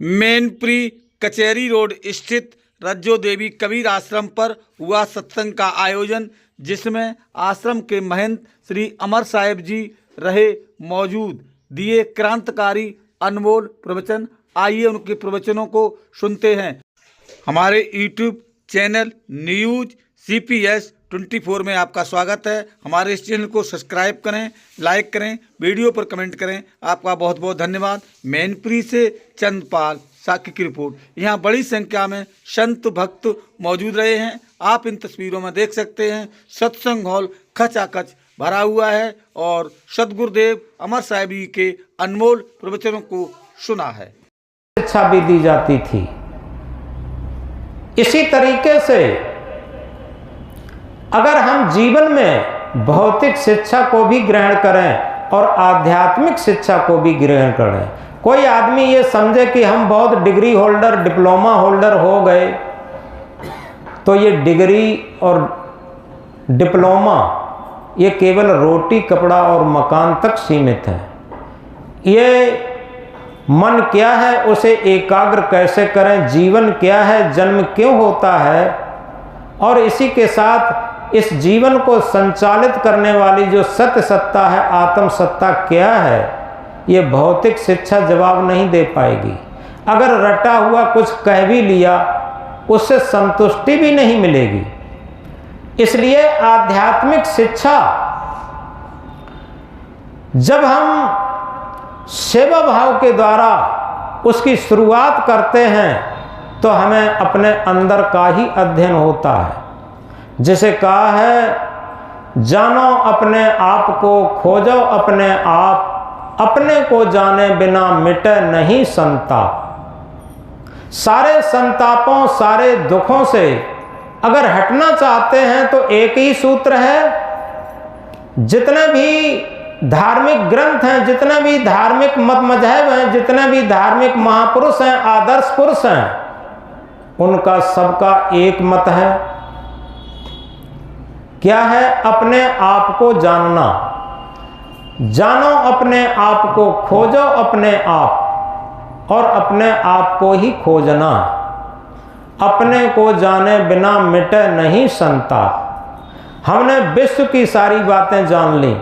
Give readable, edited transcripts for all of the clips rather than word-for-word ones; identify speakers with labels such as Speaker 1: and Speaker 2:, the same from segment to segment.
Speaker 1: मैनपुरी कचहरी रोड स्थित रज्जो देवी कबीर आश्रम पर हुआ सत्संग का आयोजन, जिसमें आश्रम के महंत श्री अमर साहेब जी रहे मौजूद। दिए क्रांतिकारी अनमोल प्रवचन। आइए उनके प्रवचनों को सुनते हैं। हमारे यूट्यूब चैनल न्यूज CPS 24 में आपका स्वागत है। हमारे इस चैनल को सब्सक्राइब करें, लाइक करें, वीडियो पर कमेंट करें। आपका बहुत बहुत धन्यवाद। मैनपुरी से चंद्रपाल साकी की रिपोर्ट। यहाँ बड़ी संख्या में संत भक्त मौजूद रहे हैं। आप इन तस्वीरों में देख सकते हैं। सत्संग हॉल खचाखच भरा हुआ है और सदगुरुदेव अमर साहिब जी के अनमोल प्रवचनों को सुना है।
Speaker 2: शिक्षा भी दी जाती थी। इसी तरीके से अगर हम जीवन में भौतिक शिक्षा को भी ग्रहण करें और आध्यात्मिक शिक्षा को भी ग्रहण करें, कोई आदमी ये समझे कि हम बहुत डिग्री होल्डर, डिप्लोमा होल्डर हो गए, तो ये डिग्री और डिप्लोमा ये केवल रोटी, कपड़ा और मकान तक सीमित है। ये मन क्या है उसे एकाग्र कैसे करें, जीवन क्या है, जन्म क्यों होता है, और इसी के साथ इस जीवन को संचालित करने वाली जो सत्य सत्ता है, आत्म सत्ता क्या है, ये भौतिक शिक्षा जवाब नहीं दे पाएगी। अगर रटा हुआ कुछ कह भी लिया, उससे संतुष्टि भी नहीं मिलेगी। इसलिए आध्यात्मिक शिक्षा जब हम सेवा भाव के द्वारा उसकी शुरुआत करते हैं तो हमें अपने अंदर का ही अध्ययन होता है। जिसे कहा है, जानो अपने आप को, खोजो अपने आप, अपने को जाने बिना मिटे नहीं संताप। सारे संतापों, सारे दुखों से अगर हटना चाहते हैं तो एक ही सूत्र है। जितने भी धार्मिक ग्रंथ हैं, जितने भी धार्मिक मत मजहब हैं, जितने भी धार्मिक महापुरुष हैं, आदर्श पुरुष हैं, उनका सबका एक मत है। क्या है? अपने आप को जानना। जानो अपने आप को, खोजो अपने आप, और अपने आप को ही खोजना। अपने को जाने बिना मिटे नहीं संताप। हमने विश्व की सारी बातें जान ली,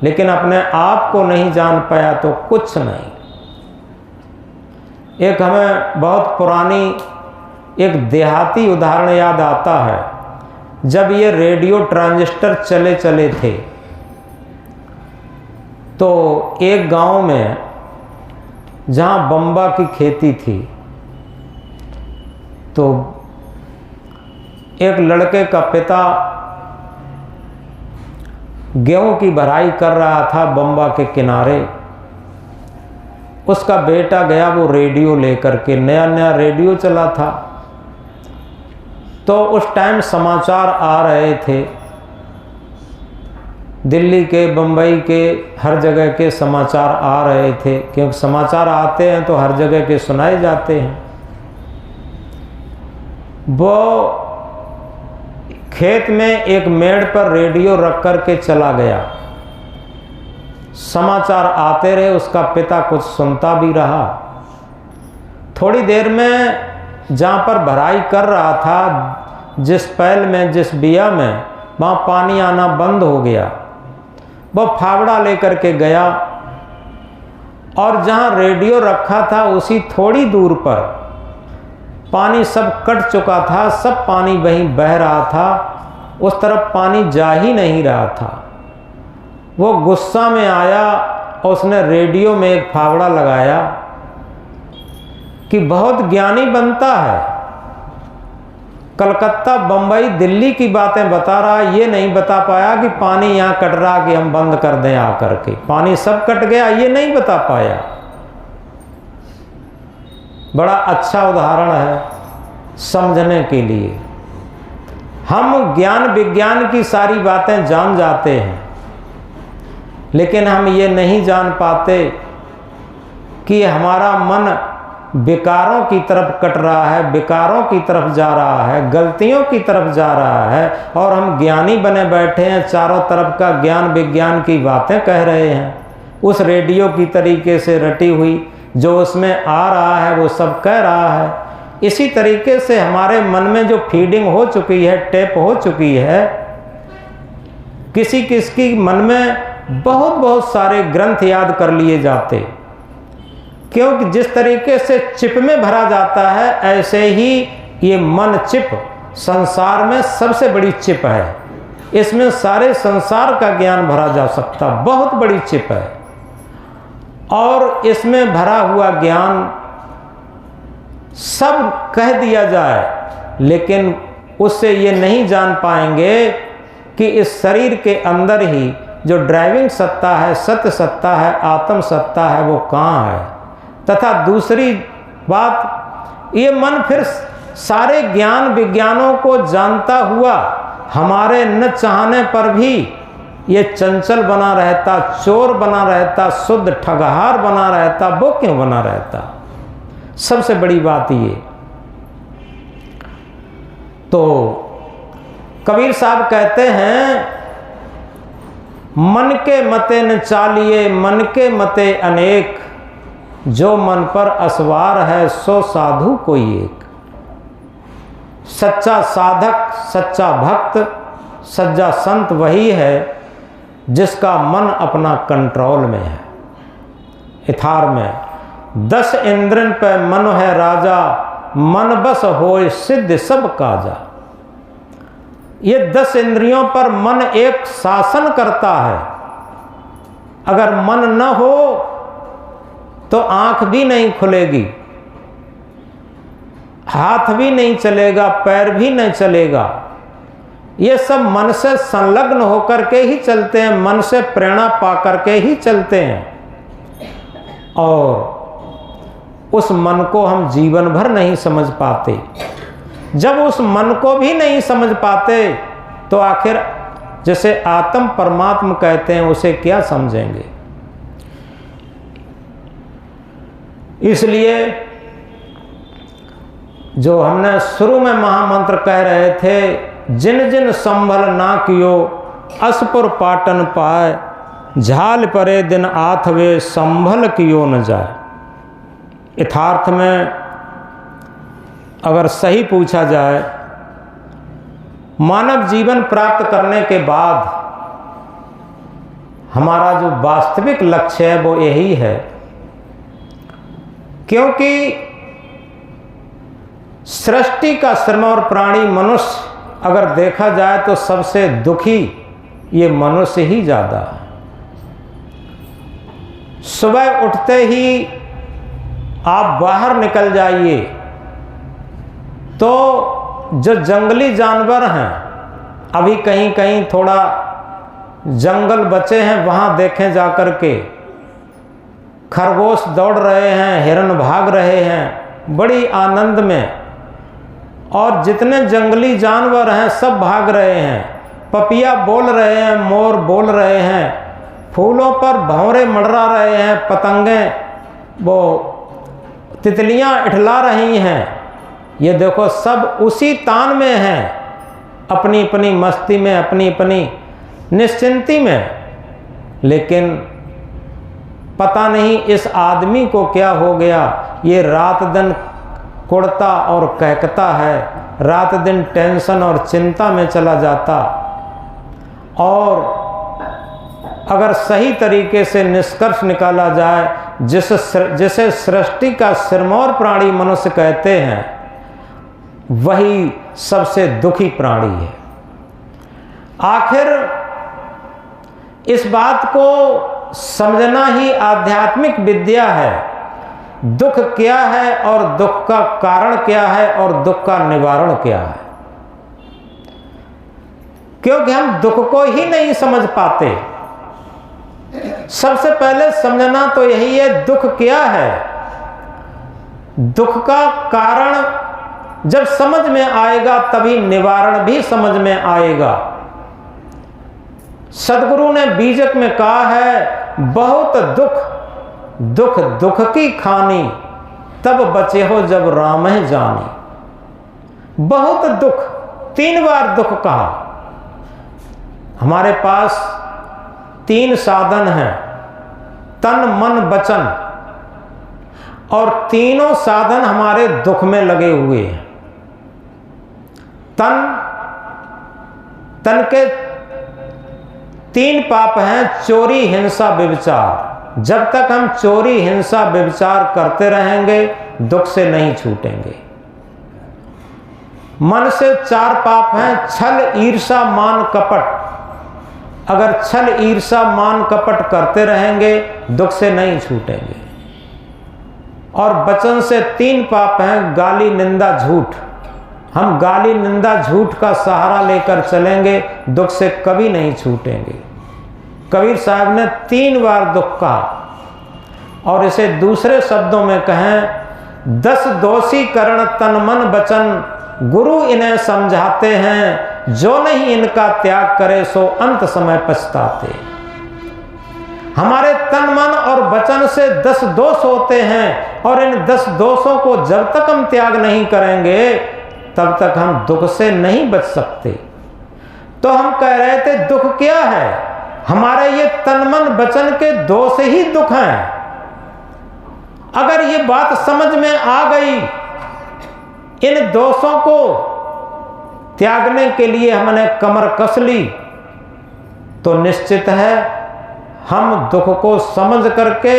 Speaker 2: लेकिन अपने आप को नहीं जान पाया तो कुछ नहीं। एक हमें बहुत पुरानी एक देहाती उदाहरण याद आता है। जब ये रेडियो ट्रांजिस्टर चले थे तो एक गांव में जहां बम्बा की खेती थी, तो एक लड़के का पिता गेहूं की भराई कर रहा था बम्बा के किनारे। उसका बेटा गया वो रेडियो लेकर के, नया नया रेडियो चला था, तो उस टाइम समाचार आ रहे थे। दिल्ली के, बम्बई के, हर जगह के समाचार आ रहे थे, क्योंकि समाचार आते हैं तो हर जगह के सुनाए जाते हैं। वो खेत में एक मेड़ पर रेडियो रख कर के चला गया। समाचार आते रहे, उसका पिता कुछ सुनता भी रहा। थोड़ी देर में जहाँ पर भराई कर रहा था, जिस पैल में, जिस बिया में, वहाँ पानी आना बंद हो गया। वो फावड़ा लेकर के गया और जहाँ रेडियो रखा था उसी थोड़ी दूर पर पानी सब कट चुका था, सब पानी वहीं बह रहा था, उस तरफ पानी जा ही नहीं रहा था। वो गुस्सा में आया और उसने रेडियो में एक फावड़ा लगाया कि बहुत ज्ञानी बनता है, कलकत्ता, बम्बई, दिल्ली की बातें बता रहा, ये नहीं बता पाया कि पानी यहाँ कट रहा कि हम बंद कर दें आकर के। पानी सब कट गया, ये नहीं बता पाया। बड़ा अच्छा उदाहरण है समझने के लिए। हम ज्ञान विज्ञान की सारी बातें जान जाते हैं, लेकिन हम ये नहीं जान पाते कि हमारा मन विकारों की तरफ कट रहा है, विकारों की तरफ जा रहा है, गलतियों की तरफ जा रहा है, और हम ज्ञानी बने बैठे हैं, चारों तरफ का ज्ञान विज्ञान की बातें कह रहे हैं। उस रेडियो की तरीके से रटी हुई जो उसमें आ रहा है वो सब कह रहा है। इसी तरीके से हमारे मन में जो फीडिंग हो चुकी है, टेप हो चुकी है, किसी किसकी मन में बहुत बहुत सारे ग्रंथ याद कर लिए जाते, क्योंकि जिस तरीके से चिप में भरा जाता है ऐसे ही ये मन चिप संसार में सबसे बड़ी चिप है। इसमें सारे संसार का ज्ञान भरा जा सकता, बहुत बड़ी चिप है। और इसमें भरा हुआ ज्ञान सब कह दिया जाए, लेकिन उससे ये नहीं जान पाएंगे कि इस शरीर के अंदर ही जो ड्राइविंग सत्ता है, सत्य सत्ता है, आत्म सत्ता है, वो कहाँ है। तथा दूसरी बात, ये मन फिर सारे ज्ञान विज्ञानों को जानता हुआ हमारे न चाहने पर भी ये चंचल बना रहता, चोर बना रहता, शुद्ध ठगहार बना रहता। वो क्यों बना रहता? सबसे बड़ी बात ये। तो कबीर साहब कहते हैं, मन के मते न चालिए, मन के मते अनेक, जो मन पर असवार है सो साधु कोई एक। सच्चा साधक, सच्चा भक्त, सच्चा संत वही है जिसका मन अपना कंट्रोल में है, इथार में। 10 इंद्रन पे मन है राजा, मन बस होए सिद्ध सब काजा। ये 10 इंद्रियों पर मन एक शासन करता है। अगर मन न हो तो आंख भी नहीं खुलेगी, हाथ भी नहीं चलेगा, पैर भी नहीं चलेगा। ये सब मन से संलग्न होकर के ही चलते हैं, मन से प्रेरणा पा करके ही चलते हैं। और उस मन को हम जीवन भर नहीं समझ पाते। जब उस मन को भी नहीं समझ पाते तो आखिर जैसे आत्म परमात्मा कहते हैं उसे क्या समझेंगे। इसलिए जो हमने शुरू में महामंत्र कह रहे थे, जिन जिन संभल ना कियो असपुर पाटन पाए, झाल परे दिन आथवे संभल कियो न जाए। यथार्थ में अगर सही पूछा जाए, मानव जीवन प्राप्त करने के बाद हमारा जो वास्तविक लक्ष्य है वो यही है, क्योंकि सृष्टि का श्रम और प्राणी मनुष्य अगर देखा जाए तो सबसे दुखी ये मनुष्य ही ज़्यादा है। सुबह उठते ही आप बाहर निकल जाइए तो जो जंगली जानवर हैं, अभी कहीं कहीं थोड़ा जंगल बचे हैं, वहाँ देखें जाकर के, खरगोश दौड़ रहे हैं, हिरन भाग रहे हैं बड़ी आनंद में, और जितने जंगली जानवर हैं सब भाग रहे हैं। पपिया बोल रहे हैं, मोर बोल रहे हैं, फूलों पर भंवरे मंडरा रहे हैं, पतंगें वो तितलियां इठला रही हैं। ये देखो सब उसी तान में हैं, अपनी अपनी मस्ती में, अपनी अपनी निश्चिंती में। लेकिन पता नहीं इस आदमी को क्या हो गया, ये रात दिन कुड़ता और कहकता है, रात दिन टेंशन और चिंता में चला जाता। और अगर सही तरीके से निष्कर्ष निकाला जाए, जिसे सृष्टि का सिरमौर प्राणी मनुष्य कहते हैं, वही सबसे दुखी प्राणी है। आखिर इस बात को समझना ही आध्यात्मिक विद्या है। दुख क्या है और दुख का कारण क्या है और दुख का निवारण क्या है, क्योंकि हम दुख को ही नहीं समझ पाते। सबसे पहले समझना तो यही है, दुख क्या है। दुख का कारण जब समझ में आएगा तभी निवारण भी समझ में आएगा। सदगुरु ने बीजक में कहा है, बहुत दुख दुख दुख की खानी, तब बचे हो जब राम है जानी। बहुत दुख, 3 बार दुख कहा। हमारे पास 3 साधन हैं, तन मन वचन। और तीनों साधन हमारे दुख में लगे हुए हैं। तन के 3 पाप हैं, चोरी, हिंसा, व्यभिचार। जब तक हम चोरी, हिंसा, व्यभिचार करते रहेंगे दुख से नहीं छूटेंगे। मन से 4 पाप हैं, छल, ईर्षा, मान, कपट। अगर छल, ईर्षा, मान, कपट करते रहेंगे दुख से नहीं छूटेंगे। और वचन से 3 पाप हैं, गाली, निंदा, झूठ। हम गाली, निंदा, झूठ का सहारा लेकर चलेंगे दुख से कभी नहीं छूटेंगे। कबीर साहब ने 3 बार दुख कहा, और इसे दूसरे शब्दों में कहें, 10 दोषी करण तन मन वचन, गुरु इन्हें समझाते हैं, जो नहीं इनका त्याग करे सो अंत समय पछताते। हमारे तन, मन और वचन से 10 दोष होते हैं, और इन 10 दोषों को जब तक हम त्याग नहीं करेंगे तब तक हम दुख से नहीं बच सकते। तो हम कह रहे थे दुख क्या है? हमारे ये तन, मन, वचन के दोष ही दुख हैं। अगर ये बात समझ में आ गई, इन दोषों को त्यागने के लिए हमने कमर कस ली, तो निश्चित है हम दुख को समझ करके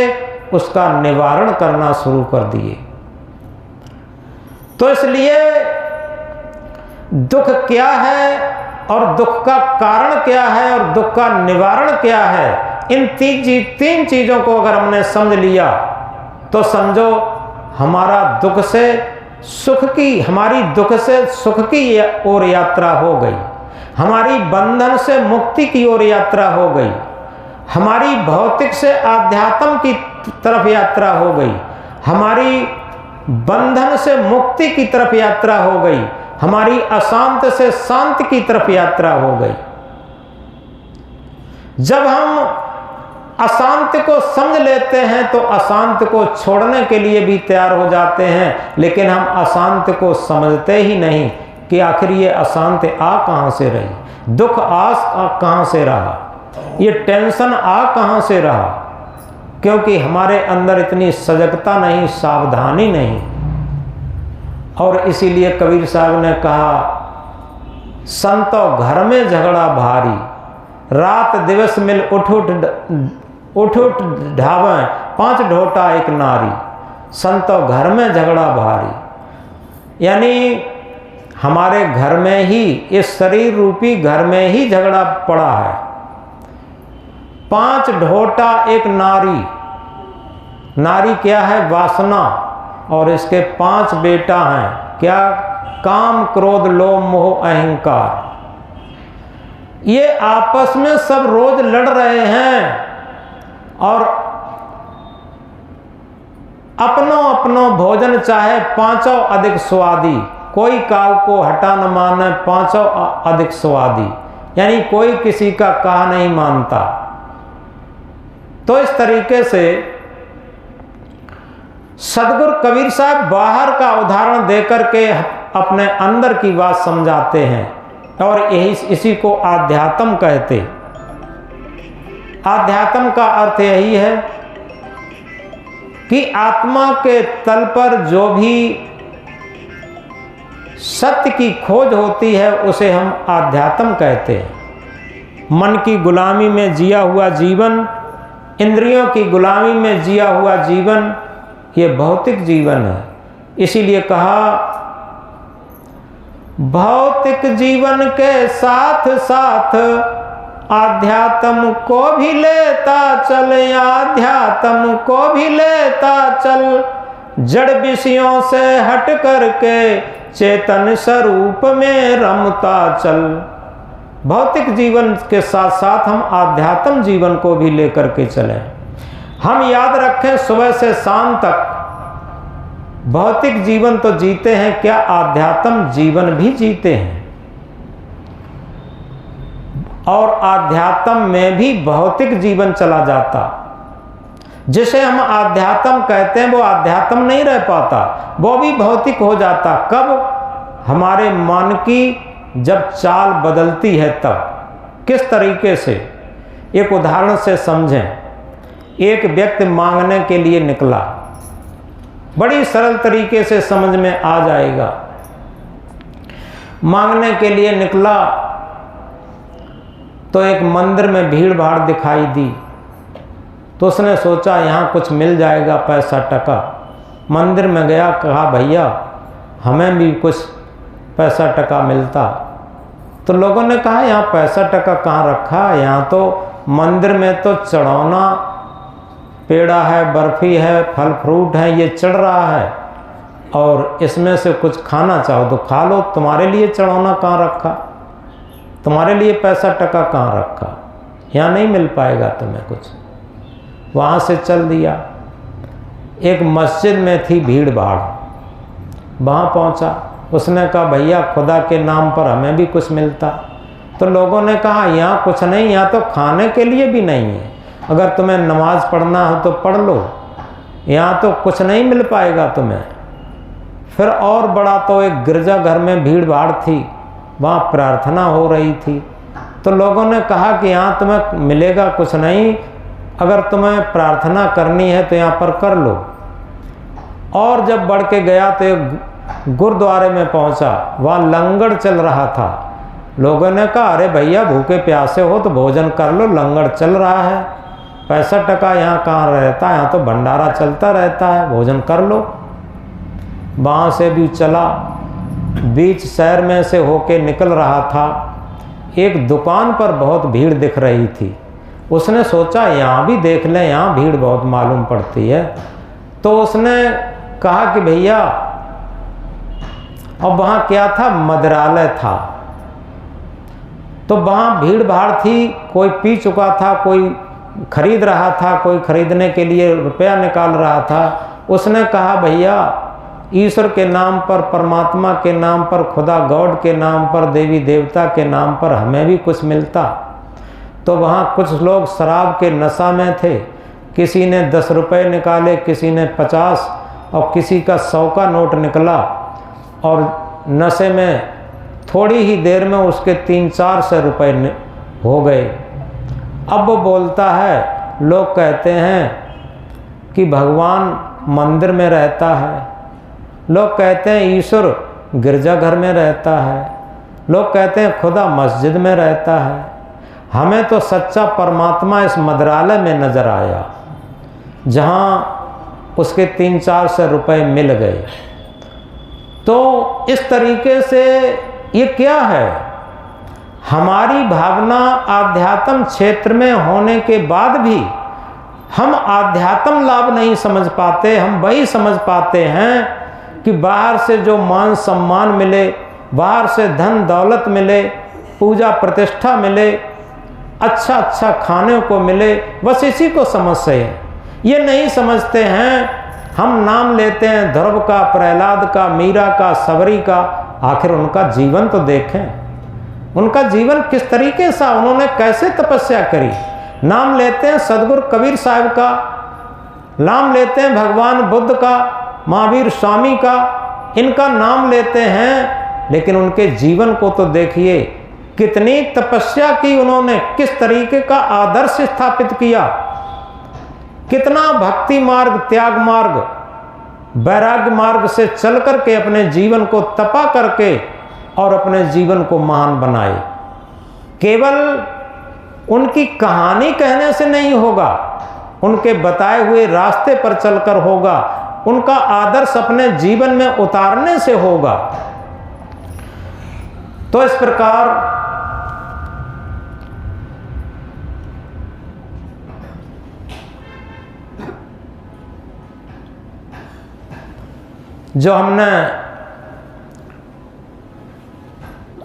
Speaker 2: उसका निवारण करना शुरू कर दिए। तो इसलिए दुख क्या है और दुख का कारण क्या है और दुख का निवारण क्या है, इन 3 चीजों को अगर हमने समझ लिया तो समझो हमारा दुख से सुख की, हमारी दुख से सुख की ओर यात्रा हो गई, हमारी बंधन से मुक्ति की ओर यात्रा हो गई, हमारी भौतिक से आध्यात्म की तरफ यात्रा हो गई, हमारी बंधन से मुक्ति की तरफ यात्रा हो गई, हमारी अशांत से शांति की तरफ यात्रा हो गई। जब हम अशांति को समझ लेते हैं तो अशांति को छोड़ने के लिए भी तैयार हो जाते हैं, लेकिन हम अशांति को समझते ही नहीं कि आखिर ये अशांति आ कहाँ से रही, दुख आ कहाँ से रहा, ये टेंशन आ कहाँ से रहा, क्योंकि हमारे अंदर इतनी सजगता नहीं, सावधानी नहीं। और इसीलिए कबीर साहब ने कहा, संतो घर में झगड़ा भारी, रात दिवस मिल उठ उठ ढावें, 5 ढोटा एक नारी। संतो घर में झगड़ा भारी, यानी हमारे घर में ही, इस शरीर रूपी घर में ही झगड़ा पड़ा है। 5 ढोटा एक नारी, नारी क्या है? वासना, और इसके 5 बेटा हैं, क्या? काम, क्रोध, लोभ, मोह, अहंकार। ये आपस में सब रोज लड़ रहे हैं और अपनो अपनो भोजन चाहे 5 अधिक स्वादी, कोई काल को हटा न माने 5 अधिक स्वादी, यानी कोई किसी का कहा नहीं मानता। तो इस तरीके से सदगुरु कबीर साहब बाहर का उदाहरण देकर के अपने अंदर की बात समझाते हैं, और यही इसी को आध्यात्म कहते। आध्यात्म का अर्थ यही है कि आत्मा के तल पर जो भी सत्य की खोज होती है उसे हम आध्यात्म कहते हैं। मन की गुलामी में जिया हुआ जीवन, इंद्रियों की गुलामी में जिया हुआ जीवन, ये भौतिक जीवन है। इसीलिए कहा, भौतिक जीवन के साथ साथ आध्यात्म को भी लेता चल, आध्यात्म को भी लेता चल, जड़ विषयों से हट करके चेतन स्वरूप में रमता चल। भौतिक जीवन के साथ साथ हम आध्यात्म जीवन को भी लेकर के चलें। हम याद रखें, सुबह से शाम तक भौतिक जीवन तो जीते हैं, क्या आध्यात्म जीवन भी जीते हैं? और आध्यात्म में भी भौतिक जीवन चला जाता। जिसे हम आध्यात्म कहते हैं वो आध्यात्म नहीं रह पाता, वो भी भौतिक हो जाता। कब? हमारे मन की जब चाल बदलती है तब। किस तरीके से? एक उदाहरण से समझें। एक व्यक्ति मांगने के लिए निकला, बड़ी सरल तरीके से समझ में आ जाएगा। मांगने के लिए निकला तो एक मंदिर में भीड़ भाड़ दिखाई दी, तो उसने सोचा यहाँ कुछ मिल जाएगा पैसा टका। मंदिर में गया, कहा भैया हमें भी कुछ पैसा टका मिलता। तो लोगों ने कहा यहाँ पैसा टका कहाँ रखा, यहाँ तो मंदिर में तो चढ़ाना पेड़ा है, बर्फी है, फल फ्रूट है, ये चढ़ रहा है और इसमें से कुछ खाना चाहो तो खा लो, तुम्हारे लिए चढ़ाना कहाँ रखा, तुम्हारे लिए पैसा टका कहाँ रखा, यहाँ नहीं मिल पाएगा तुम्हें कुछ। वहाँ से चल दिया। एक मस्जिद में थी भीड़ भाड़, वहाँ पहुँचा। उसने कहा भैया खुदा के नाम पर हमें भी कुछ मिलता। तो लोगों ने कहा यहाँ कुछ नहीं, यहाँ तो खाने के लिए भी नहीं है, अगर तुम्हें नमाज पढ़ना हो तो पढ़ लो, यहाँ तो कुछ नहीं मिल पाएगा तुम्हें। फिर और बड़ा तो एक गिरजाघर में भीड़ भाड़ थी, वहाँ प्रार्थना हो रही थी। तो लोगों ने कहा कि यहाँ तुम्हें मिलेगा कुछ नहीं, अगर तुम्हें प्रार्थना करनी है तो यहाँ पर कर लो। और जब बढ़ के गया तो एक गुरुद्वारे में पहुँचा, वहाँ लंगर चल रहा था। लोगों ने कहा अरे भैया भूखे प्यासे हो तो भोजन कर लो, लंगर चल रहा है, पैसा टका यहाँ कहाँ रहता है, यहाँ तो भंडारा चलता रहता है, भोजन कर लो। वहाँ से भी चला, बीच शहर में से होके निकल रहा था। एक दुकान पर बहुत भीड़ दिख रही थी। उसने सोचा यहाँ भी देख लें, यहाँ भीड़ बहुत मालूम पड़ती है। तो उसने कहा कि भैया, और वहाँ क्या था, मदिरालय था। तो वहाँ भीड़ भाड़ थी, कोई पी चुका था, कोई खरीद रहा था, कोई खरीदने के लिए रुपया निकाल रहा था। उसने कहा भैया ईश्वर के नाम पर, परमात्मा के नाम पर, खुदा गॉड के नाम पर, देवी देवता के नाम पर हमें भी कुछ मिलता। तो वहाँ कुछ लोग शराब के नशा में थे, किसी ने 10 रुपये निकाले, किसी ने 50 और किसी का 100 का नोट निकला। और नशे में थोड़ी ही देर में उसके 300-400 रुपये हो गए। अब वो बोलता है, लोग कहते हैं कि भगवान मंदिर में रहता है, लोग कहते हैं ईश्वर गिरजाघर में रहता है, लोग कहते हैं खुदा मस्जिद में रहता है। हमें तो सच्चा परमात्मा इस मदिरालय में नज़र आया, जहाँ उसके 300-400 रुपये मिल गए। तो इस तरीके से ये क्या है, हमारी भावना आध्यात्म क्षेत्र में होने के बाद भी हम आध्यात्म लाभ नहीं समझ पाते। हम वही समझ पाते हैं कि बाहर से जो मान सम्मान मिले, बाहर से धन दौलत मिले, पूजा प्रतिष्ठा मिले, अच्छा अच्छा खाने को मिले, बस इसी को समझते हैं। ये नहीं समझते हैं, हम नाम लेते हैं ध्रुव का, प्रहलाद का, मीरा का, सबरी का, आखिर उनका जीवन तो देखें, उनका जीवन किस तरीके से, उन्होंने कैसे तपस्या करी। नाम लेते हैं सदगुरु कबीर साहब का, नाम लेते हैं भगवान बुद्ध का, महावीर स्वामी का, इनका नाम लेते हैं, लेकिन उनके जीवन को तो देखिए, कितनी तपस्या की उन्होंने, किस तरीके का आदर्श स्थापित किया, कितना भक्ति मार्ग, त्याग मार्ग, वैराग्य मार्ग से चल करके अपने जीवन को तपा करके और अपने जीवन को महान बनाए। केवल उनकी कहानी कहने से नहीं होगा, उनके बताए हुए रास्ते पर चलकर होगा, उनका आदर्श अपने जीवन में उतारने से होगा। तो इस प्रकार जो हमने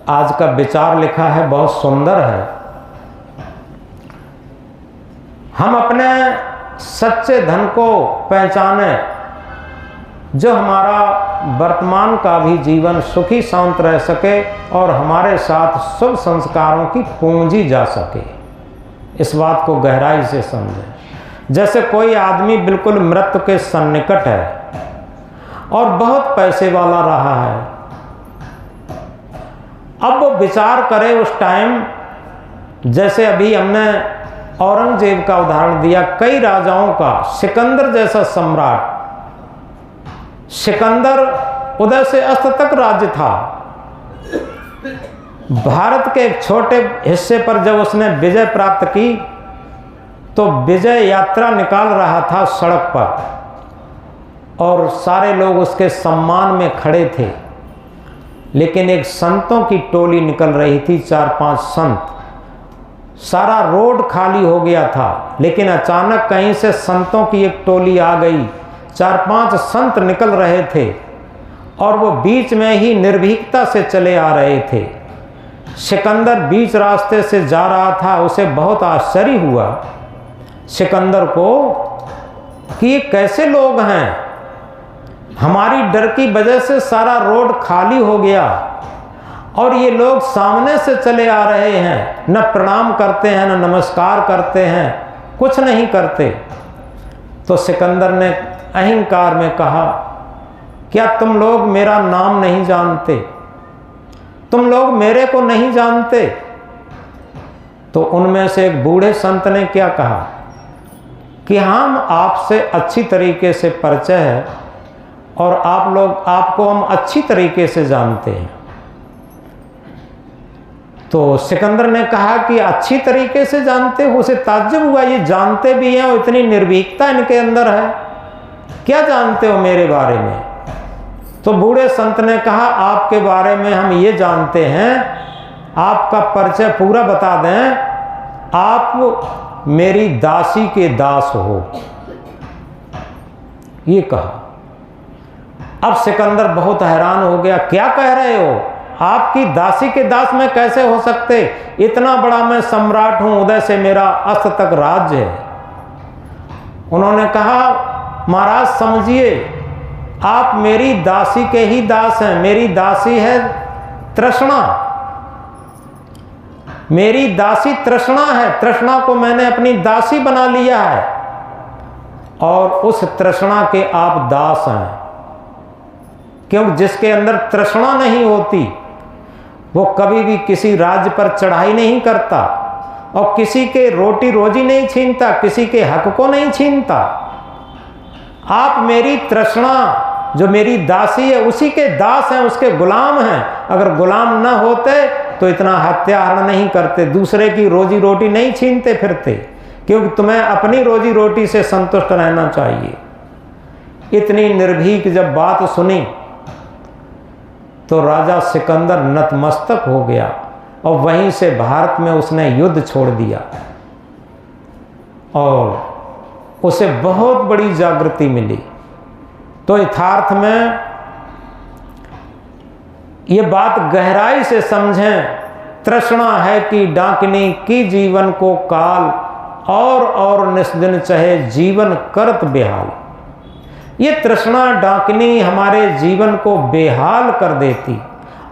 Speaker 2: आज का विचार लिखा है बहुत सुंदर है। हम अपने सच्चे धन को पहचाने, जो हमारा वर्तमान का भी जीवन सुखी शांत रह सके और हमारे साथ शुभ संस्कारों की पूंजी जा सके। इस बात को गहराई से समझें। जैसे कोई आदमी बिल्कुल मृत्यु के सन्निकट है और बहुत पैसे वाला रहा है, अब वो विचार करे उस टाइम, जैसे अभी हमने औरंगजेब का उदाहरण दिया, कई राजाओं का, सिकंदर जैसा सम्राट सिकंदर उदय से अस्त तक राज्य था। भारत के एक छोटे हिस्से पर जब उसने विजय प्राप्त की तो विजय यात्रा निकाल रहा था सड़क पर और सारे लोग उसके सम्मान में खड़े थे। लेकिन एक संतों की टोली निकल रही थी, 4-5 संत। सारा रोड खाली हो गया था, लेकिन अचानक कहीं से संतों की एक टोली आ गई। 4-5 संत निकल रहे थे और वो बीच में ही निर्भीकता से चले आ रहे थे। सिकंदर बीच रास्ते से जा रहा था। उसे बहुत आश्चर्य हुआ सिकंदर को कि ये कैसे लोग हैं, हमारी डर की वजह से सारा रोड खाली हो गया और ये लोग सामने से चले आ रहे हैं, न प्रणाम करते हैं न नमस्कार करते हैं, कुछ नहीं करते। तो सिकंदर ने अहंकार में कहा, क्या तुम लोग मेरा नाम नहीं जानते? तुम लोग मेरे को नहीं जानते? तो उनमें से एक बूढ़े संत ने क्या कहा कि हम आपसे अच्छी तरीके से परिचय है और आपको हम अच्छी तरीके से जानते हैं। तो सिकंदर ने कहा कि अच्छी तरीके से जानते हो? उसे ताज्जुब हुआ, ये जानते भी हैं और इतनी निर्भीकता इनके अंदर है, क्या जानते हो मेरे बारे में? तो बूढ़े संत ने कहा, आपके बारे में हम ये जानते हैं, आपका परिचय पूरा बता दें, आप मेरी दासी के दास हो, ये कहा। अब सिकंदर बहुत हैरान हो गया, क्या कह रहे हो? आपकी दासी के दास में कैसे हो सकते? इतना बड़ा मैं सम्राट हूं, उदय से मेरा अस्त तक राज्य है। उन्होंने कहा, महाराज समझिए, आप मेरी दासी के ही दास हैं। मेरी दासी है तृष्णा, मेरी दासी तृष्णा है। तृष्णा को मैंने अपनी दासी बना लिया है और उस तृष्णा के आप दास हैं। क्योंकि जिसके अंदर तृष्णा नहीं होती वो कभी भी किसी राज्य पर चढ़ाई नहीं करता और किसी के रोटी रोजी नहीं छीनता, किसी के हक को नहीं छीनता। आप मेरी तृष्णा जो मेरी दासी है उसी के दास हैं, उसके गुलाम हैं। अगर गुलाम न होते तो इतना हत्याहरण नहीं करते, दूसरे की रोजी रोटी नहीं छीनते फिरते, क्योंकि तुम्हें अपनी रोजी रोटी से संतुष्ट रहना चाहिए। इतनी निर्भीक जब बात सुनी तो राजा सिकंदर नतमस्तक हो गया और वहीं से भारत में उसने युद्ध छोड़ दिया और उसे बहुत बड़ी जागृति मिली। तो यथार्थ में ये बात गहराई से समझें, तृष्णा है कि डाकिनी की जीवन को काल और निस्दिन चाहे जीवन करत बेहाल। ये तृष्णा डाकिनी हमारे जीवन को बेहाल कर देती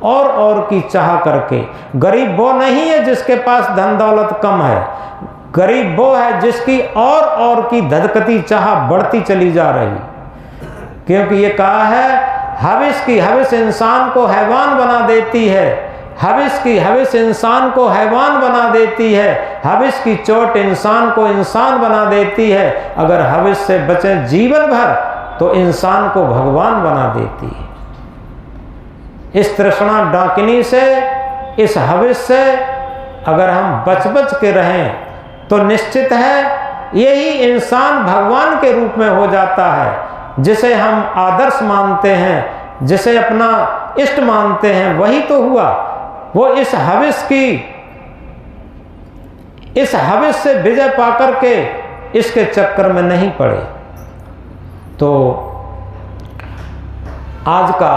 Speaker 2: और की चाह करके। गरीब वो नहीं है जिसके पास धन दौलत कम है, गरीब वो है जिसकी और की धधकती चाह बढ़ती चली जा रही। क्योंकि ये कहा है, हविस की हविस इंसान को हैवान बना देती है, हविस की हविस इंसान को हैवान बना देती है, हविस की चोट इंसान को इंसान बना देती है। अगर हविस से बचे जीवन भर तो इंसान को भगवान बना देती है। इस तृष्णा डाकिनी से, इस हविस से अगर हम बच के रहें तो निश्चित है यही इंसान भगवान के रूप में हो जाता है। जिसे हम आदर्श मानते हैं, जिसे अपना इष्ट मानते हैं, वही तो हुआ। वो इस हविस से विजय पाकर के इसके चक्कर में नहीं पड़े। तो आज का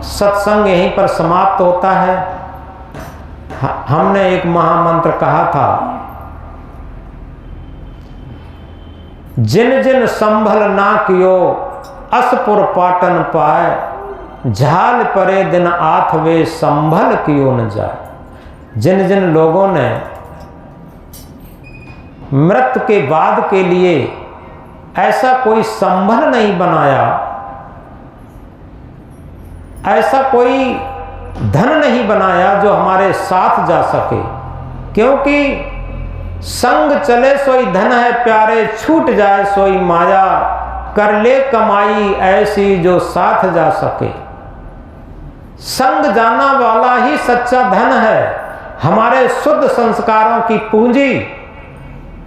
Speaker 2: सत्संग यहीं पर समाप्त होता है। हमने एक महामंत्र कहा था, जिन जिन संभल ना कियो असपुर पाटन पाए, झाल परे दिन आठ वे संभल कियो न जाए। जिन जिन लोगों ने मृत्यु के बाद के लिए ऐसा कोई संभल नहीं बनाया, ऐसा कोई धन नहीं बनाया जो हमारे साथ जा सके, क्योंकि संग चले सोई धन है प्यारे, छूट जाए सोई माया, कर ले कमाई ऐसी जो साथ जा सके। संग जाना वाला ही सच्चा धन है। हमारे शुद्ध संस्कारों की पूंजी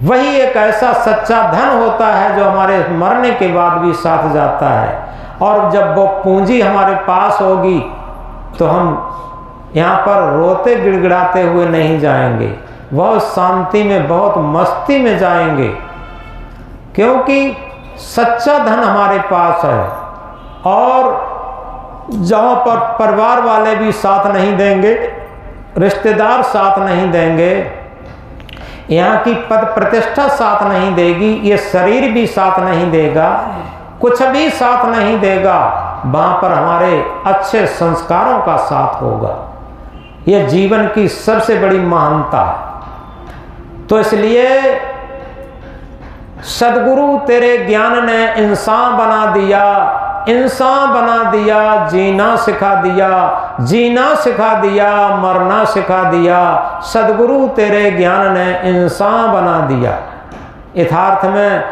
Speaker 2: वही एक ऐसा सच्चा धन होता है जो हमारे मरने के बाद भी साथ जाता है। और जब वो पूंजी हमारे पास होगी तो हम यहाँ पर रोते गिड़गिड़ाते हुए नहीं जाएंगे, बहुत शांति में, बहुत मस्ती में जाएंगे, क्योंकि सच्चा धन हमारे पास है। और जहाँ पर परिवार वाले भी साथ नहीं देंगे, रिश्तेदार साथ नहीं देंगे, यहाँ की पद प्रतिष्ठा साथ नहीं देगी, ये शरीर भी साथ नहीं देगा, कुछ भी साथ नहीं देगा, वहाँ पर हमारे अच्छे संस्कारों का साथ होगा। ये जीवन की सबसे बड़ी महानता है। तो इसलिए सदगुरु तेरे ज्ञान ने इंसान बना दिया, इंसान बना दिया, जीना सिखा दिया, जीना सिखा दिया, मरना सिखा दिया। सदगुरु तेरे ज्ञान ने इंसान बना दिया। यथार्थ में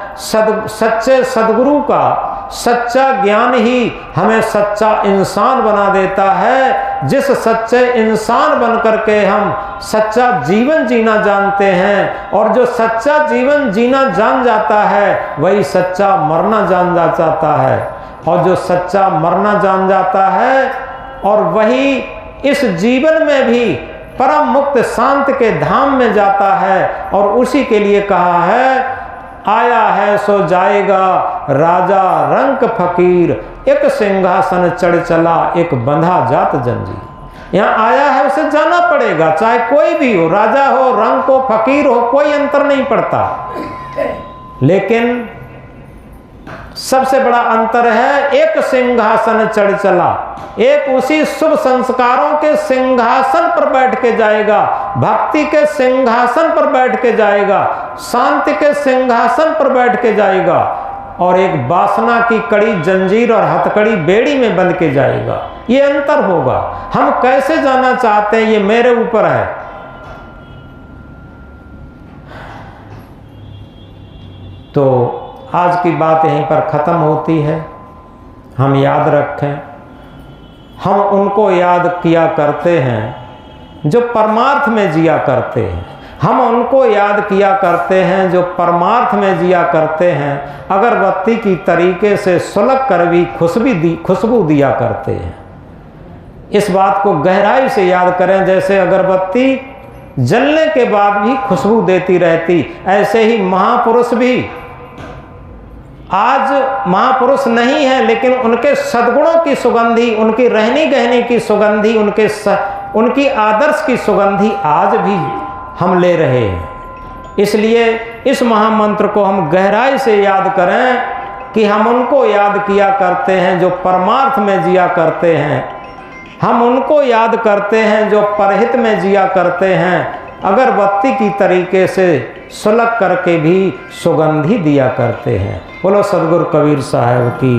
Speaker 2: सच्चे सदगुरु का सच्चा ज्ञान ही हमें सच्चा इंसान बना देता है। जिस सच्चे इंसान बन करके हम सच्चा जीवन जीना जानते हैं, और जो सच्चा जीवन जीना जान जाता है वही सच्चा मरना जान जाता है, और जो सच्चा मरना जान जाता है और वही इस जीवन में भी परम मुक्त शांत के धाम में जाता है। और उसी के लिए कहा है, आया है सो जाएगा राजा रंक फकीर, एक सिंहासन चढ़ चला एक बंधा जात जंजीर। यहाँ आया है उसे जाना पड़ेगा, चाहे कोई भी हो, राजा हो, रंक हो, फकीर हो, कोई अंतर नहीं पड़ता। लेकिन सबसे बड़ा अंतर है, एक सिंहासन चढ़ चला, एक उसी शुभ संस्कारों के सिंहासन पर बैठ के जाएगा, भक्ति के सिंहासन पर बैठ के जाएगा, शांति के सिंहासन पर बैठ के जाएगा, और एक वासना की कड़ी जंजीर और हथकड़ी बेड़ी में बंध के जाएगा। ये अंतर होगा। हम कैसे जाना चाहते हैं ये मेरे ऊपर है। तो आज की बात यहीं पर ख़त्म होती है। हम याद रखें, हम उनको याद किया करते हैं जो परमार्थ में जिया करते हैं। हम उनको याद किया करते हैं जो परमार्थ में जिया करते हैं। अगरबत्ती की तरीके से सुलग कर भी खुशबू दिया करते हैं। इस बात को गहराई से याद करें। जैसे अगरबत्ती जलने के बाद भी खुशबू देती रहती, ऐसे ही महापुरुष भी आज महापुरुष नहीं है, लेकिन उनके सद्गुणों की सुगंधी, उनकी रहनी गहनी की सुगंधी, उनकी आदर्श की सुगंधी आज भी हम ले रहे हैं। इसलिए इस महामंत्र को हम गहराई से याद करें कि हम उनको याद किया करते हैं जो परमार्थ में जिया करते हैं। हम उनको याद करते हैं जो परहित में जिया करते हैं, अगरबत्ती की तरीके से सुलग करके भी सुगंधी दिया करते हैं। बोलो सदगुरु कबीर साहब की।